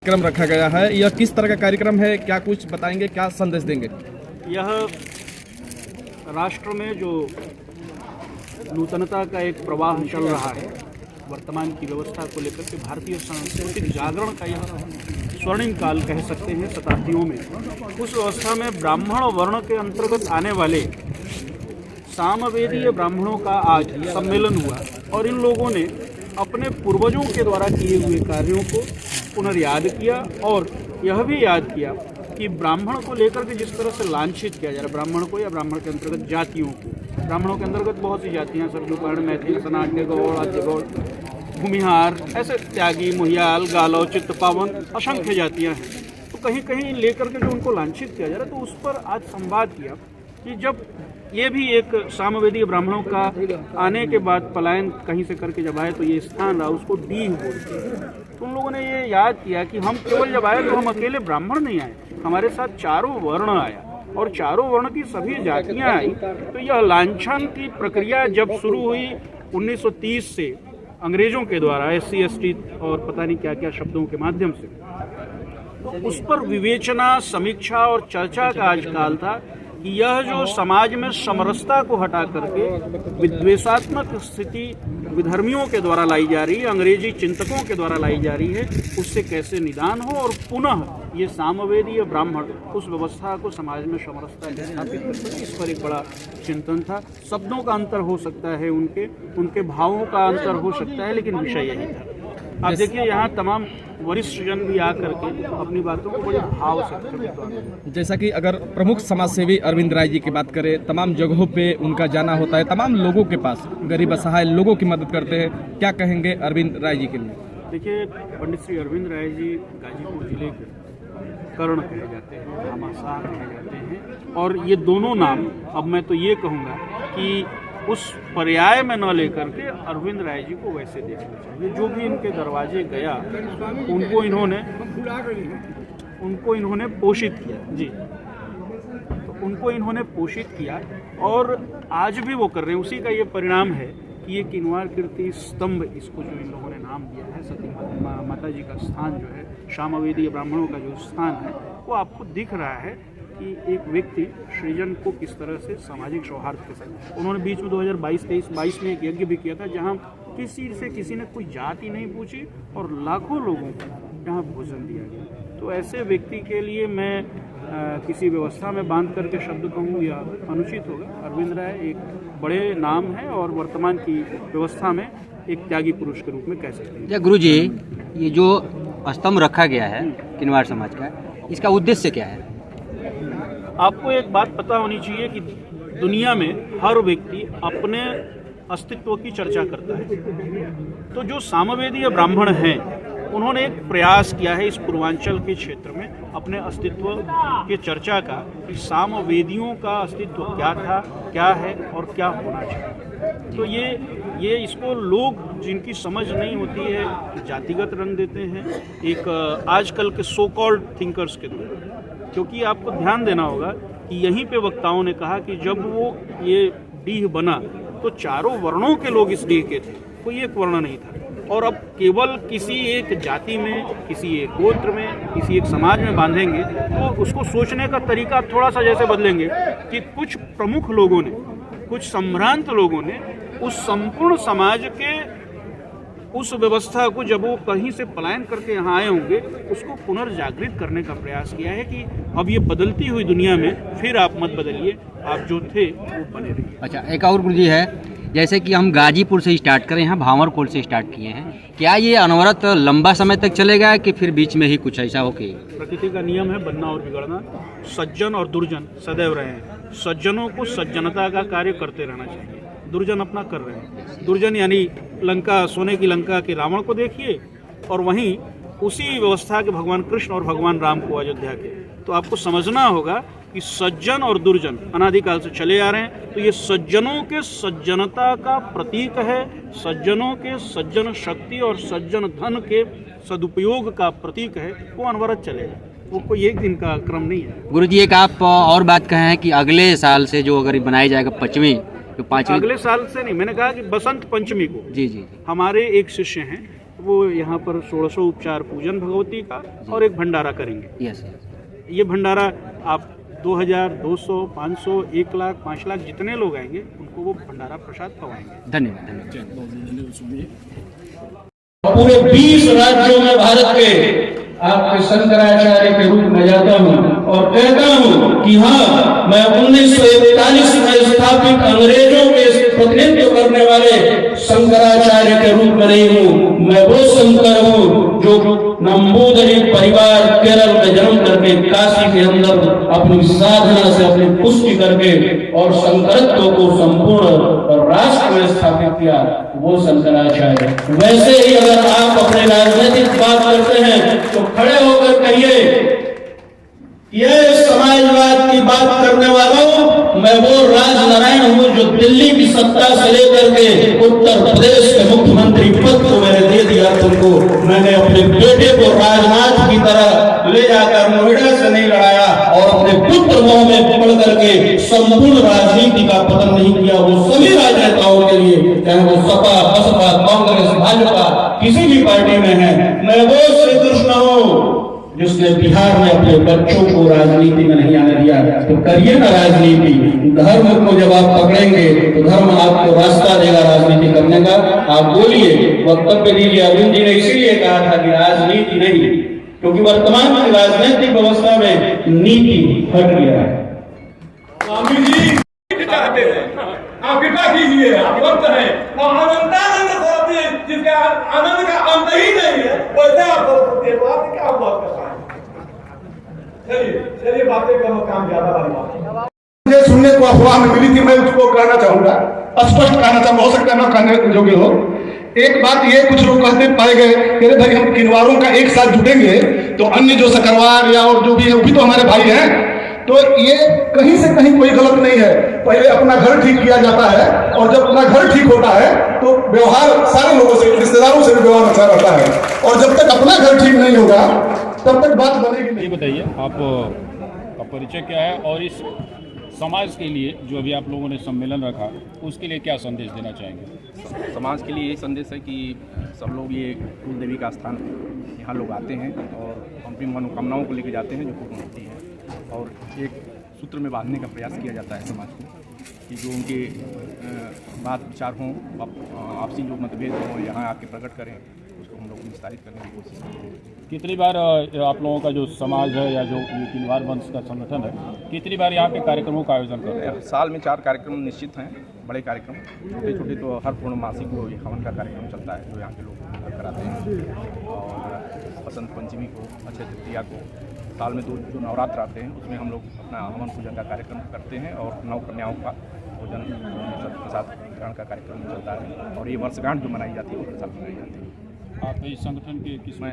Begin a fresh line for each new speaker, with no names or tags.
कार्यक्रम रखा गया है। यह किस तरह का कार्यक्रम है, क्या कुछ बताएंगे, क्या संदेश देंगे?
यह राष्ट्र में जो नूतनता का एक प्रवाह चल रहा है, वर्तमान की व्यवस्था को लेकर के भारतीय सांस्कृतिक जागरण का यह स्वर्णिम काल कह सकते हैं शताब्दियों में। उस व्यवस्था में ब्राह्मण वर्ण के अंतर्गत आने वाले सामवेदीय ब्राह्मणों का आज सम्मेलन हुआ और इन लोगों ने अपने पूर्वजों के द्वारा किए हुए कार्यों को पुनर्याद किया और यह भी याद किया कि ब्राह्मण को लेकर के जिस तरह से लांछित किया जा रहा है, ब्राह्मण को या ब्राह्मण के अंतर्गत जातियों को, ब्राह्मणों के अंतर्गत बहुत सी जातियाँ, सर्वकर्ण, मैथिल, सनाट्य, गौड़, आद्यगौड़, भूमिहार, ऐसे त्यागी, मुहियाल, गालव, चित्तपावन, असंख्य जातियाँ हैं। तो कहीं कहीं लेकर के जो उनको लांछित किया जा रहा है, तो उस पर आज संवाद किया कि जब ये भी एक सामवेदीय ब्राह्मणों का आने के बाद पलायन कहीं से करके जब आए तो ये स्थान रहा, उसको डीह बोलते हैं। तो उन लोगों ने ये याद किया कि हम केवल जब आए तो हम अकेले ब्राह्मण नहीं आए, हमारे साथ चारों वर्ण आया और चारों वर्ण की सभी जातियां आई। तो यह लांछन की प्रक्रिया जब शुरू हुई 1930 से अंग्रेजों के द्वारा SC ST और पता नहीं क्या क्या शब्दों के माध्यम से, तो उस पर विवेचना, समीक्षा और चर्चा का आज काल था कि यह जो समाज में समरसता को हटा करके विद्वेषात्मक स्थिति विधर्मियों के द्वारा लाई जा रही है, अंग्रेजी चिंतकों के द्वारा लाई जा रही है, उससे कैसे निदान हो और पुनः ये सामवेदीय ब्राह्मण उस व्यवस्था को समाज में समरसता स्थापित कर सके। इस पर एक बड़ा चिंतन था। शब्दों का अंतर हो सकता है, उनके भावों का अंतर हो सकता है, लेकिन विषय यही था। आप देखिए यहाँ तमाम वरिष्ठ जन भी आकर के अपनी बातों को बड़े भाव से,
जैसा कि अगर प्रमुख समाजसेवी अरविंद राय जी की बात करें, तमाम जगहों पे उनका जाना होता है, तमाम लोगों के पास, गरीब असहाय लोगों की मदद करते हैं, क्या कहेंगे अरविंद राय जी के लिए?
देखिए, पंडित श्री अरविंद राय जी गाजीपुर जिले के कर्ण कहे जाते हैं, घमासान कहे जाते हैं और ये दोनों नाम अब मैं तो ये कहूँगा कि उस पर्याय में न लेकर के अरविंद राय जी को वैसे देखना चाहिए। जो भी इनके दरवाजे गया उनको इन्होंने पोषित किया जी, तो उनको इन्होंने पोषित किया और आज भी वो कर रहे हैं। उसी का ये परिणाम है कि ये किनवार कीर्ति स्तंभ, इसको जो इन लोगों ने नाम दिया है, सती माता जी का स्थान जो है, सामवेदीय ब्राह्मणों का जो स्थान है, वो आपको दिख रहा है कि एक व्यक्ति सृजन को किस तरह से सामाजिक सौहार्द के साथ, उन्होंने बीच में 2022 में एक यज्ञ भी किया था जहां किसी ने कोई जाति नहीं पूछी और लाखों लोगों को यहाँ भोजन दिया गया। तो ऐसे व्यक्ति के लिए मैं किसी व्यवस्था में बांध करके शब्द कहूँ या अनुचित होगा। अरविंद राय एक बड़े नाम है और वर्तमान की व्यवस्था में एक त्यागी पुरुष के रूप में कह सकते हैं।
गुरु जी, ये जो स्तंभ रखा गया है किनवार समाज का, इसका उद्देश्य क्या है?
आपको एक बात पता होनी चाहिए कि दुनिया में हर व्यक्ति अपने अस्तित्व की चर्चा करता है। तो जो सामवेदीय ब्राह्मण हैं, उन्होंने एक प्रयास किया है इस पूर्वांचल के क्षेत्र में अपने अस्तित्व के चर्चा का, कि सामवेदियों का अस्तित्व क्या था, क्या है और क्या होना चाहिए। तो ये इसको लोग जिनकी समझ नहीं होती है जातिगत रंग देते हैं एक आजकल के सो कॉल्ड थिंकर्स के द्वारा। क्योंकि आपको ध्यान देना होगा कि यहीं पे वक्ताओं ने कहा कि जब वो ये डीह बना तो चारों वर्णों के लोग इस डीह के थे, कोई एक वर्ण नहीं था। और अब केवल किसी एक जाति में, किसी एक गोत्र में, किसी एक समाज में बांधेंगे तो उसको सोचने का तरीका थोड़ा सा जैसे बदलेंगे कि कुछ प्रमुख लोगों ने, कुछ संभ्रांत लोगों ने उस संपूर्ण समाज के उस व्यवस्था को जब वो कहीं से पलायन करके यहाँ आए होंगे, उसको पुनर्जागृत करने का प्रयास किया है कि अब ये बदलती हुई दुनिया में फिर आप मत बदलिए, आप जो थे वो बने रहिए।
अच्छा, एक और गुरु जी है, जैसे कि हम गाजीपुर से स्टार्ट करें, यहाँ भावरकोल से स्टार्ट किए हैं, क्या ये अनवरत लंबा समय तक चलेगा कि फिर बीच में ही कुछ ऐसा हो कि?
प्रकृति का नियम है बनना और बिगड़ना। सज्जन और दुर्जन सदैव रहे हैं। सज्जनों को सज्जनता का कार्य करते रहना चाहिए, दुर्जन अपना कर रहे हैं। दुर्जन यानी लंका, सोने की लंका के रावण को देखिए और वहीं उसी व्यवस्था के भगवान कृष्ण और भगवान राम को अयोध्या के। तो आपको समझना होगा कि सज्जन और दुर्जन अनादिकाल से चले आ रहे हैं। तो ये सज्जनों के सज्जनता का प्रतीक है, सज्जनों के सज्जन शक्ति और सज्जन धन के सदुपयोग का प्रतीक है। वो अनवरत चलेगा, वो कोई एक दिन का क्रम नहीं है।
गुरु जी, एक आप और बात कहें कि अगले साल से जो अगर बनाया जाएगा पंचमी, तो 5वीं,
अगले साल से नहीं, मैंने कहा कि बसंत पंचमी को
जी जी
हमारे एक शिष्य हैं वो यहाँ पर 1600 उपचार पूजन भगवती का और एक भंडारा करेंगे।
यस।
ये भंडारा आप 2000, 200, 500, 1 लाख, 5 लाख जितने लोग आएंगे उनको वो भंडारा प्रसाद खवाएंगे।
धन्यवाद।
पूरे 20 राज्यों में भारत के आपके शंकराचार्य के रूप में जाता हूँ और कहता हूँ कि हाँ, मैं 1941 में स्थापित अंग्रेजों के प्रतिनिधित्व करने वाले शंकराचार्य के रूप में नहीं हूँ। मैं वो शंकर हूँ जो नंबूदरी परिवार केरल में जन्म करके काशी के अंदर अपनी साधना से अपनी पुष्टि करके और शंकरत्व को संपूर्ण राष्ट्र में स्थापित किया, वो शंकराचार्य। वैसे ही अगर आप अपने राजनीतिक बात करते हैं तो खड़े होकर कहिए, यह समाजवाद की बात करने वालों, मैं वो राजनारायण हूं जो दिल्ली की सत्ता से लेकर के उत्तर प्रदेश के मुख्यमंत्री पद को मैंने दे दिया तुमको। मैंने अपने बेटे को राजनाथ की तरह ले जाकर नोएडा से नहीं लड़ाया और अपने पुत्र मोह में पकड़ करके संपूर्ण राजनीति का पतन नहीं किया। वो सभी राजनेताओं के लिए, चाहे वो सपा, बसपा, कांग्रेस, भाजपा किसी भी पार्टी में है, मैं वो श्री कृष्ण हूं जिसने बिहार में अपने बच्चों को राजनीति में नहीं आने दिया। तो करिए ना राजनीति। धर्म को जब आप पकड़ेंगे तो धर्म आपको रास्ता देगा राजनीति करने का। आप बोलिए, वक्तव्य दीजिए। अरविंद जी ने इसीलिए कहा था कि राजनीति नहीं, क्योंकि वर्तमान की राजनीतिक व्यवस्था में नीति हट गया है।
स्वामी जी चाहते हैं, आप कृपा कीजिए, आप वक्त है आनंदानंद सरस्वती जिसका आनंद का अंत ही नहीं है, वैसे आप सरस्वती बात क्या बात कर रहा है। चलिए बातें कम, काम ज्यादा वाली बात
मुझे सुनने को अफवाह में मिली थी, मैं उसको कहना चाहूंगा, स्पष्ट कहना चाहूंगा, हो सकता है ना कहने योग्य हो। एक बात ये कुछ लोग कहते पाए गए कि भाई हम किन्वारों का एक साथ जुटेंगे तो अन्य जो सकरवार या और जो भी है वो भी तो हमारे भाई हैं। तो ये कहीं से कहीं कोई गलत नहीं है। पहले अपना घर ठीक किया जाता है और जब अपना घर ठीक होता है तो व्यवहार सारे लोगों से, रिश्तेदारों से भी व्यवहार अच्छा रहता है। और जब तक अपना घर ठीक नहीं होगा तब तक बात बनेगी नहीं।
ये बताइए आपका परिचय क्या है और इस समाज के लिए जो अभी आप लोगों ने सम्मेलन रखा उसके लिए क्या संदेश देना चाहेंगे?
समाज के लिए यही संदेश है कि सब लोग ये कुल देवी का स्थान है, यहाँ लोग आते हैं और अपनी मनोकामनाओं को लेकर जाते हैं जो पूर्ण होती है और एक सूत्र में बांधने का प्रयास किया जाता है समाज को कि जो उनके बात विचार हों, आपसी जो मतभेद हों यहाँ आके प्रकट करें, उसको हम लोग विस्तारित करने की कोशिश करते हैं।
कितनी बार आप लोगों का जो समाज है या जो किन्वार वंश का संगठन है, कितनी बार यहाँ पे कार्यक्रमों का आयोजन करते हैं?
साल में 4 कार्यक्रम निश्चित हैं, बड़े कार्यक्रम। छोटे छोटे तो हर पूर्णमासी को हवन का कार्यक्रम चलता है जो यहाँ के लोग कराते हैं। और बसंत पंचमी को, अक्षय तृतीया को, साल में 2 जो नवरात्र आते हैं उसमें हम लोग अपना हवन पूजन का कार्यक्रम करते हैं और नव कन्याओं का भोजन प्रसाद ग्रहण का कार्यक्रम चलता है। और ये वर्षगांठ जो मनाई जाती है वो हर साल मनाई जाती है।
आप इस संगठन के किस
मैं